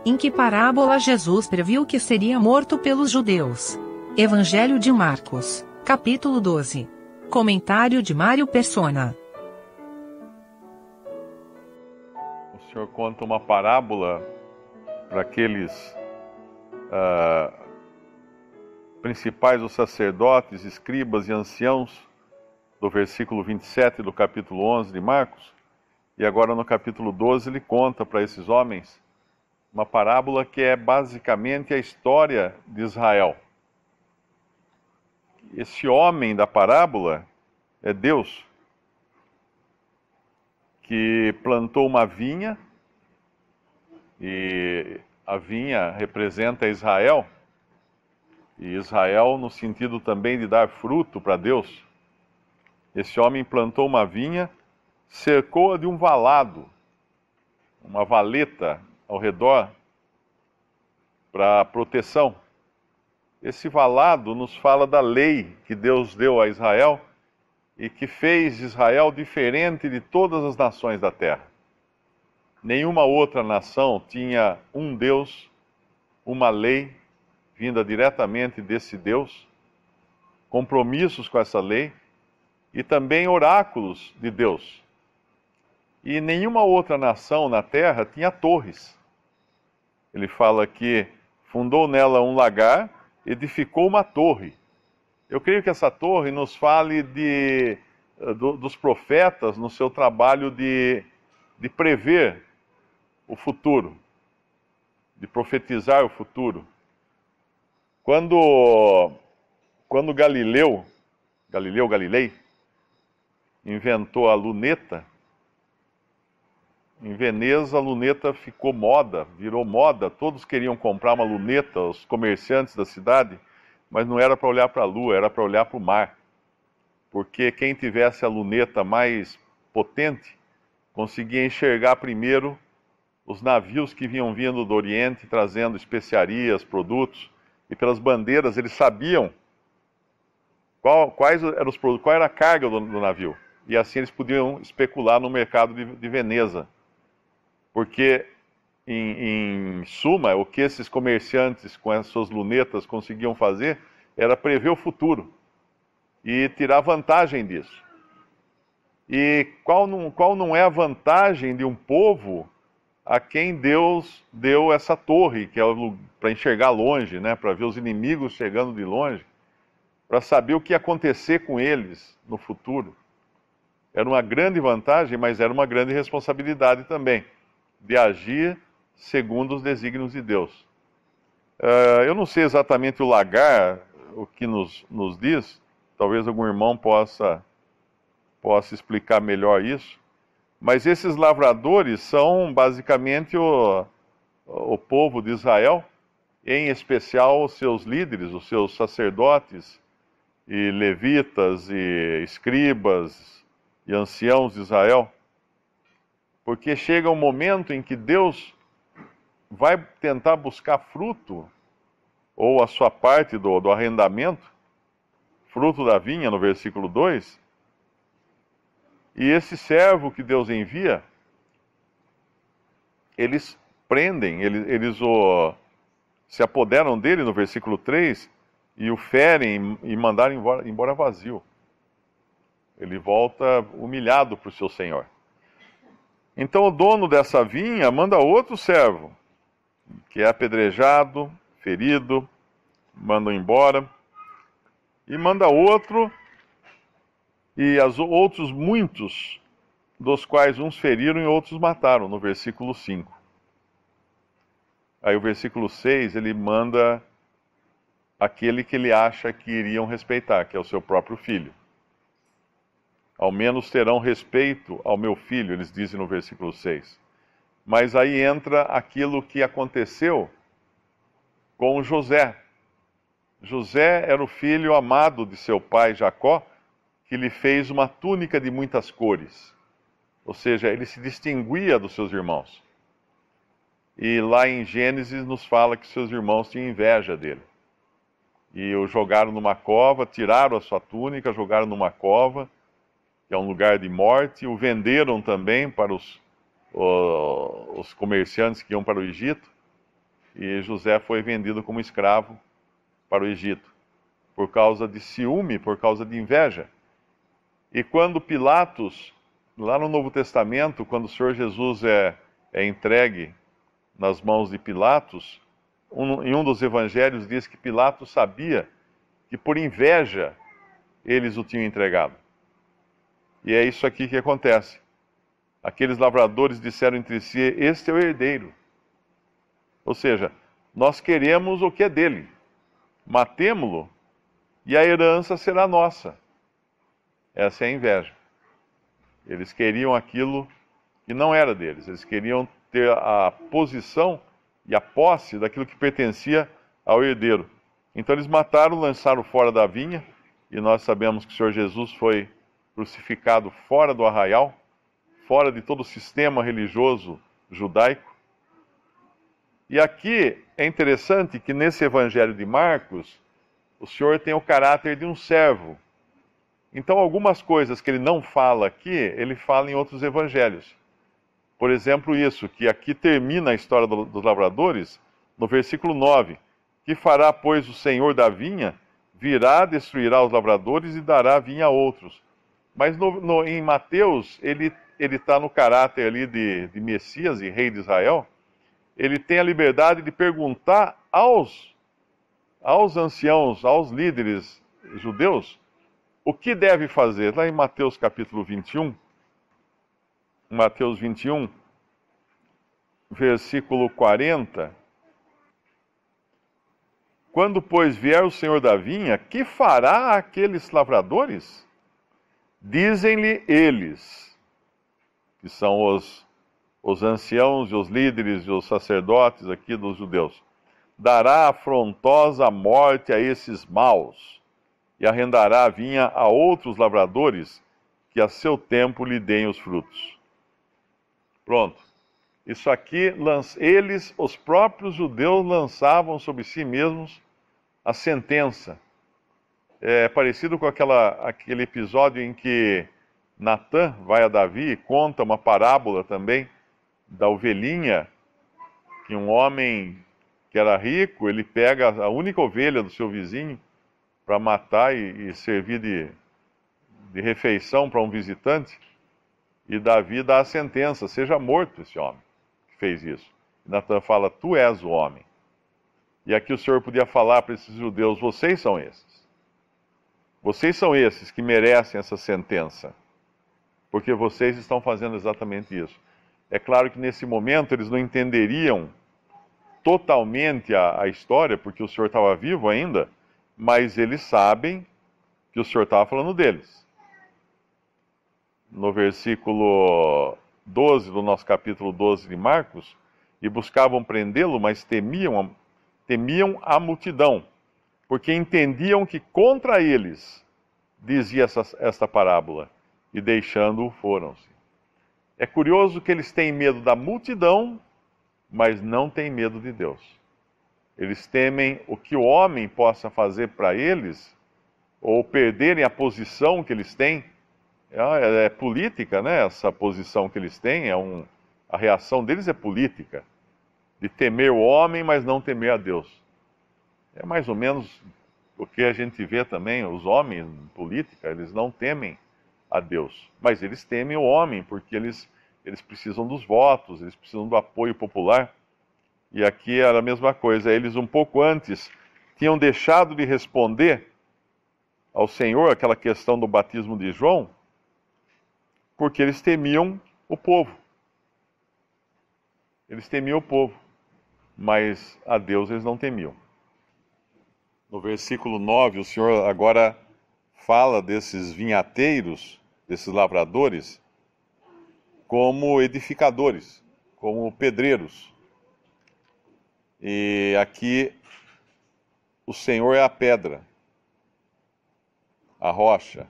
Em que parábola Jesus previu que seria morto pelos judeus? Evangelho de Marcos, capítulo 12. Comentário de Mário Persona. O Senhor conta uma parábola para aqueles principais, os sacerdotes, escribas e anciãos, do versículo 27 do capítulo 11 de Marcos. E agora no capítulo 12 ele conta para esses homens uma parábola que é basicamente a história de Israel. Esse homem da parábola é Deus, que plantou uma vinha, e a vinha representa Israel, e Israel no sentido também de dar fruto para Deus. Esse homem plantou uma vinha, cercou-a de um valado, uma valeta ao redor para proteção. Esse valado nos fala da lei que Deus deu a Israel e que fez Israel diferente de todas as nações da terra. Nenhuma outra nação tinha um Deus, uma lei vinda diretamente desse Deus, compromissos com essa lei e também oráculos de Deus. E nenhuma outra nação na terra tinha torres. Ele fala que fundou nela um lagar, edificou uma torre. Eu creio que essa torre nos fale dos profetas no seu trabalho de prever o futuro, de profetizar o futuro. Quando Galilei, inventou a luneta, em Veneza a luneta ficou moda, virou moda, todos queriam comprar uma luneta, os comerciantes da cidade, mas não era para olhar para a lua, era para olhar para o mar. Porque quem tivesse a luneta mais potente, conseguia enxergar primeiro os navios que vinham vindo do Oriente, trazendo especiarias, produtos, e pelas bandeiras eles sabiam qual era a carga do navio. E assim eles podiam especular no mercado de Veneza. Porque, em suma, o que esses comerciantes com as suas lunetas conseguiam fazer era prever o futuro e tirar vantagem disso. E qual não é a vantagem de um povo a quem Deus deu essa torre, que é para enxergar longe, né, para ver os inimigos chegando de longe, para saber o que ia acontecer com eles no futuro? Era uma grande vantagem, mas era uma grande responsabilidade também, de agir segundo os desígnios de Deus. Eu não sei exatamente o lagar, o que nos diz, talvez algum irmão possa explicar melhor isso, mas esses lavradores são basicamente o povo de Israel, em especial os seus líderes, os seus sacerdotes, e levitas, e escribas, e anciãos de Israel, porque chega um momento em que Deus vai tentar buscar fruto, ou a sua parte do arrendamento, fruto da vinha, no versículo 2, e esse servo que Deus envia, eles prendem, eles se apoderam dele, no versículo 3, e o ferem e mandaram embora vazio. Ele volta humilhado para o seu senhor. Então o dono dessa vinha manda outro servo, que é apedrejado, ferido, mandam embora, e manda outro, e outros muitos, dos quais uns feriram e outros mataram, no versículo 5. Aí o versículo 6, ele manda aquele que ele acha que iriam respeitar, que é o seu próprio filho. Ao menos terão respeito ao meu filho, eles dizem no versículo 6. Mas aí entra aquilo que aconteceu com José. José era o filho amado de seu pai Jacó, que lhe fez uma túnica de muitas cores. Ou seja, ele se distinguia dos seus irmãos. E lá em Gênesis nos fala que seus irmãos tinham inveja dele. E o jogaram numa cova, tiraram a sua túnica, jogaram numa cova, que é um lugar de morte, o venderam também para os comerciantes que iam para o Egito, e José foi vendido como escravo para o Egito, por causa de ciúme, por causa de inveja. E quando Pilatos, lá no Novo Testamento, quando o Senhor Jesus é entregue nas mãos de Pilatos, em um dos evangelhos diz que Pilatos sabia que por inveja eles o tinham entregado. E é isso aqui que acontece. Aqueles lavradores disseram entre si: este é o herdeiro. Ou seja, nós queremos o que é dele. Matemo-lo e a herança será nossa. Essa é a inveja. Eles queriam aquilo que não era deles. Eles queriam ter a posição e a posse daquilo que pertencia ao herdeiro. Então eles mataram, lançaram fora da vinha, e nós sabemos que o Senhor Jesus foi crucificado fora do arraial, fora de todo o sistema religioso judaico. E aqui é interessante que nesse Evangelho de Marcos, o Senhor tem o caráter de um servo. Então algumas coisas que ele não fala aqui, ele fala em outros evangelhos. Por exemplo, isso, que aqui termina a história dos lavradores, no versículo 9. Que fará, pois, o Senhor da vinha? Virá, destruirá os lavradores e dará vinha a outros. Mas em Mateus, ele está no caráter ali de Messias e rei de Israel. Ele tem a liberdade de perguntar aos anciãos, aos líderes judeus, o que deve fazer. Lá em Mateus capítulo 21, Mateus 21, versículo 40. Quando, pois, vier o Senhor da vinha, que fará aqueles lavradores? Dizem-lhe eles, que são os anciãos e os líderes e os sacerdotes aqui dos judeus: dará afrontosa morte a esses maus, e arrendará a vinha a outros lavradores, que a seu tempo lhe deem os frutos. Pronto. Isso aqui, eles, os próprios judeus, lançavam sobre si mesmos a sentença. É parecido com aquele episódio em que Natã vai a Davi e conta uma parábola também da ovelhinha, que um homem que era rico, ele pega a única ovelha do seu vizinho para matar e servir de refeição para um visitante, e Davi dá a sentença: seja morto esse homem que fez isso. E Natã fala: tu és o homem. E aqui o Senhor podia falar para esses judeus: vocês são esses. Vocês são esses que merecem essa sentença, porque vocês estão fazendo exatamente isso. É claro que nesse momento eles não entenderiam totalmente a história, porque o Senhor estava vivo ainda, mas eles sabem que o Senhor estava falando deles. No versículo 12 do nosso capítulo 12 de Marcos: e buscavam prendê-lo, mas temiam a multidão, porque entendiam que contra eles dizia esta parábola, e deixando-o foram-se. É curioso que eles têm medo da multidão, mas não têm medo de Deus. Eles temem o que o homem possa fazer para eles, ou perderem a posição que eles têm. É política, né? Essa posição que eles têm, a reação deles é política, de temer o homem, mas não temer a Deus. É mais ou menos o que a gente vê também, os homens em política, eles não temem a Deus, mas eles temem o homem, porque eles precisam dos votos, eles precisam do apoio popular. E aqui era a mesma coisa, eles um pouco antes tinham deixado de responder ao Senhor aquela questão do batismo de João, porque eles temiam o povo. Eles temiam o povo, mas a Deus eles não temiam. No versículo 9, o Senhor agora fala desses vinhateiros, desses lavradores, como edificadores, como pedreiros. E aqui o Senhor é a pedra, a rocha.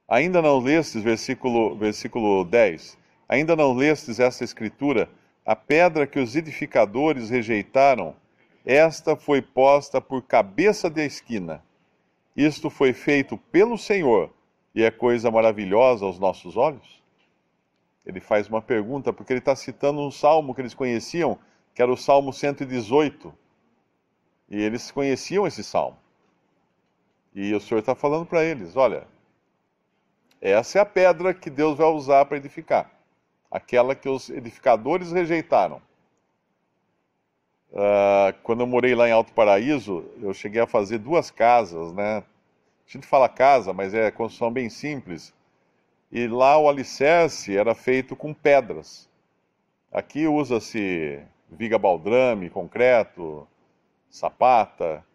Ainda não lestes, versículo 10, ainda não lestes essa escritura: a pedra que os edificadores rejeitaram, esta foi posta por cabeça da esquina. Isto foi feito pelo Senhor, e é coisa maravilhosa aos nossos olhos? Ele faz uma pergunta, porque ele está citando um salmo que eles conheciam, que era o Salmo 118. E eles conheciam esse salmo. E o Senhor está falando para eles: olha, essa é a pedra que Deus vai usar para edificar, aquela que os edificadores rejeitaram. Quando eu morei lá em Alto Paraíso, eu cheguei a fazer 2 casas, né? A gente fala casa, mas é construção bem simples. E lá o alicerce era feito com pedras. Aqui usa-se viga baldrame, concreto, sapata,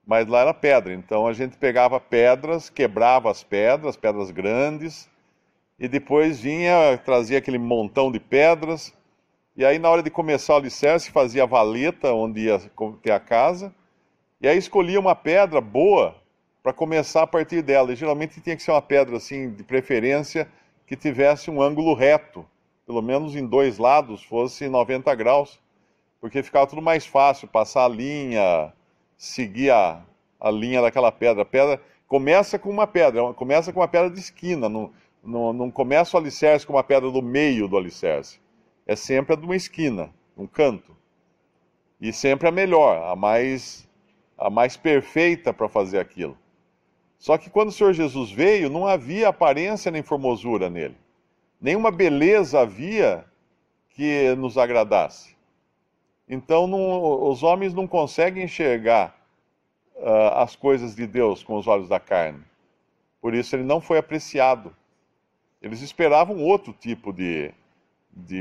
mas lá era pedra. Então a gente pegava pedras, quebrava as pedras grandes, e depois trazia aquele montão de pedras. E aí, na hora de começar o alicerce, fazia a valeta onde ia ter a casa. E aí escolhia uma pedra boa para começar a partir dela. E geralmente tinha que ser uma pedra, assim, de preferência, que tivesse um ângulo reto. Pelo menos em 2 lados, fosse 90 graus. Porque ficava tudo mais fácil, passar a linha, seguir a linha daquela pedra. A pedra começa com uma pedra de esquina. Não começa o alicerce com uma pedra do meio do alicerce. É sempre a de uma esquina, um canto. E sempre a melhor, a mais perfeita para fazer aquilo. Só que quando o Senhor Jesus veio, não havia aparência nem formosura nele. Nenhuma beleza havia que nos agradasse. Então os homens não conseguem enxergar as coisas de Deus com os olhos da carne. Por isso ele não foi apreciado. Eles esperavam outro tipo de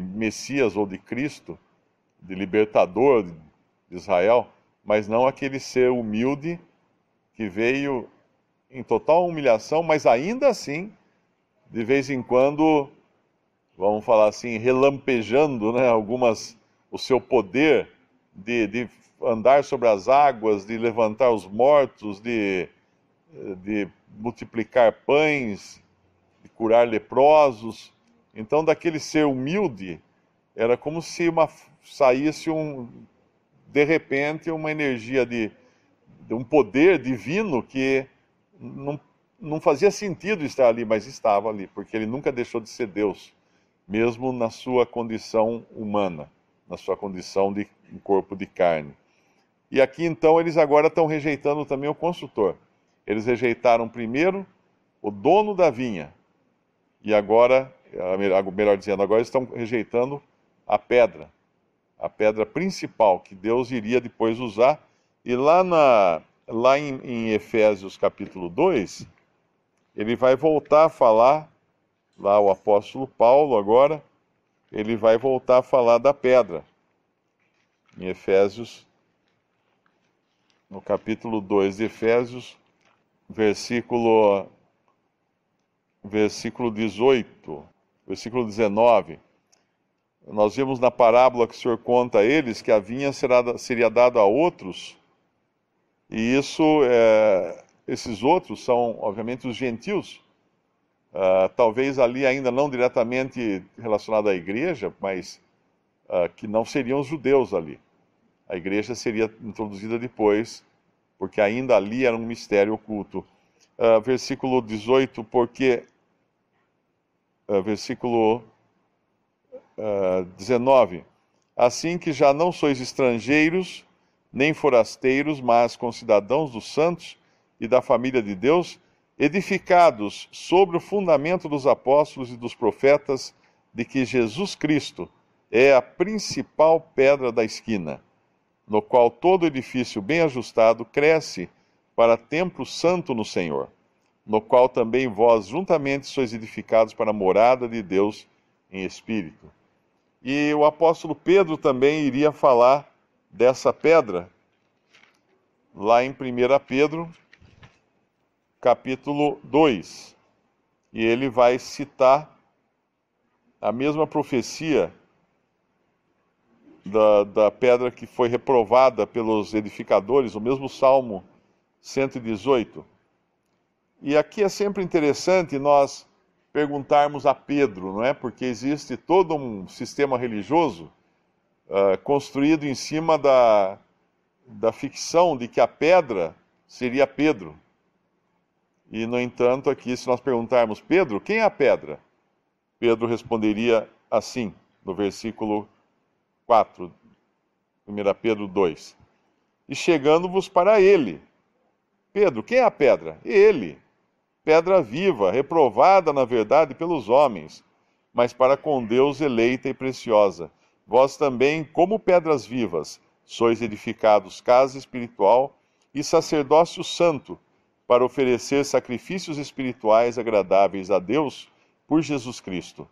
Messias ou de Cristo, de libertador de Israel, mas não aquele ser humilde que veio em total humilhação, mas ainda assim, de vez em quando, vamos falar assim, relampejando, né, o seu poder de andar sobre as águas, de levantar os mortos, de multiplicar pães, de curar leprosos. Então, daquele ser humilde, era como se saísse de repente uma energia de um poder divino que não fazia sentido estar ali, mas estava ali, porque ele nunca deixou de ser Deus, mesmo na sua condição humana, na sua condição de um corpo de carne. E aqui então eles agora estão rejeitando também o construtor. Eles rejeitaram primeiro o dono da vinha, e agora, melhor dizendo, agora estão rejeitando a pedra principal que Deus iria depois usar. E lá em Efésios capítulo 2, ele vai voltar a falar, lá o apóstolo Paulo agora, ele vai voltar a falar da pedra. Em Efésios, no capítulo 2 de Efésios, versículo 18, versículo 19, nós vimos na parábola que o Senhor conta a eles que a vinha seria dada a outros, e esses outros são, obviamente, os gentios, talvez ali ainda não diretamente relacionado à igreja, mas que não seriam os judeus ali. A igreja seria introduzida depois, porque ainda ali era um mistério oculto. Versículo 18, versículo 19, assim que já não sois estrangeiros, nem forasteiros, mas concidadãos dos santos e da família de Deus, edificados sobre o fundamento dos apóstolos e dos profetas, de que Jesus Cristo é a principal pedra da esquina, no qual todo edifício bem ajustado cresce para templo santo no Senhor, no qual também vós juntamente sois edificados para a morada de Deus em espírito. E o apóstolo Pedro também iria falar dessa pedra, lá em 1 Pedro, capítulo 2. E ele vai citar a mesma profecia da pedra que foi reprovada pelos edificadores, o mesmo Salmo 118. E aqui é sempre interessante nós perguntarmos a Pedro, não é? Porque existe todo um sistema religioso construído em cima da ficção de que a pedra seria Pedro. E, no entanto, aqui, se nós perguntarmos, Pedro, quem é a pedra? Pedro responderia assim, no versículo 4 1 Pedro 2. E chegando-vos para ele. Pedro, quem é a pedra? Ele. Pedra viva, reprovada na verdade pelos homens, mas para com Deus eleita e preciosa. Vós também, como pedras vivas, sois edificados casa espiritual e sacerdócio santo, para oferecer sacrifícios espirituais agradáveis a Deus por Jesus Cristo.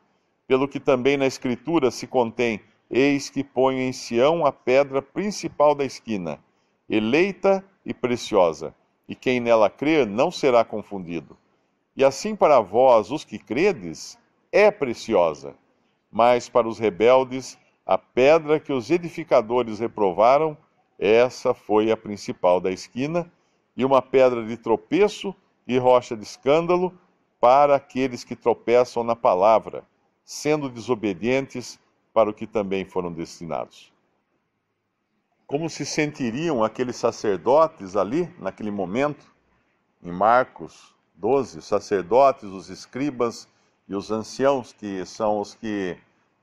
Pelo que também na Escritura se contém: eis que ponho em Sião a pedra principal da esquina, eleita e preciosa, e quem nela crer não será confundido. E assim para vós, os que credes, é preciosa, mas para os rebeldes, a pedra que os edificadores reprovaram, essa foi a principal da esquina, e uma pedra de tropeço e rocha de escândalo para aqueles que tropeçam na palavra, sendo desobedientes para o que também foram destinados. Como se sentiriam aqueles sacerdotes ali, naquele momento, em Marcos 12, os sacerdotes, os escribas e os anciãos, que são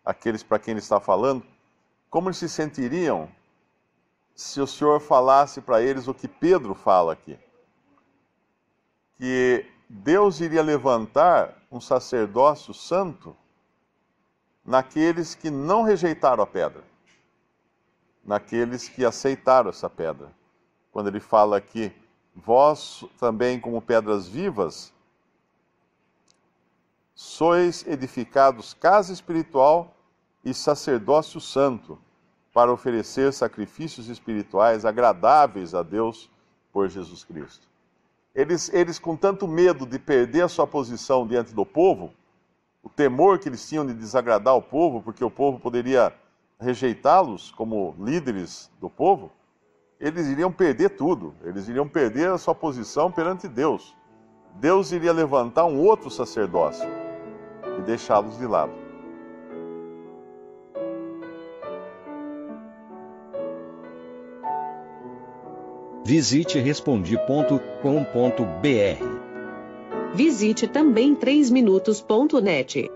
aqueles para quem ele está falando, como eles se sentiriam se o Senhor falasse para eles o que Pedro fala aqui? Que Deus iria levantar um sacerdócio santo naqueles que não rejeitaram a pedra, naqueles que aceitaram essa pedra. Quando ele fala aqui, vós também, como pedras vivas, sois edificados casa espiritual e sacerdócio santo, para oferecer sacrifícios espirituais agradáveis a Deus por Jesus Cristo. Eles com tanto medo de perder a sua posição diante do povo, o temor que eles tinham de desagradar o povo, porque o povo poderia rejeitá-los como líderes do povo, eles iriam perder tudo, eles iriam perder a sua posição perante Deus. Deus iria levantar um outro sacerdócio e deixá-los de lado. Visite Respondi.com.br. Visite também 3minutos.net.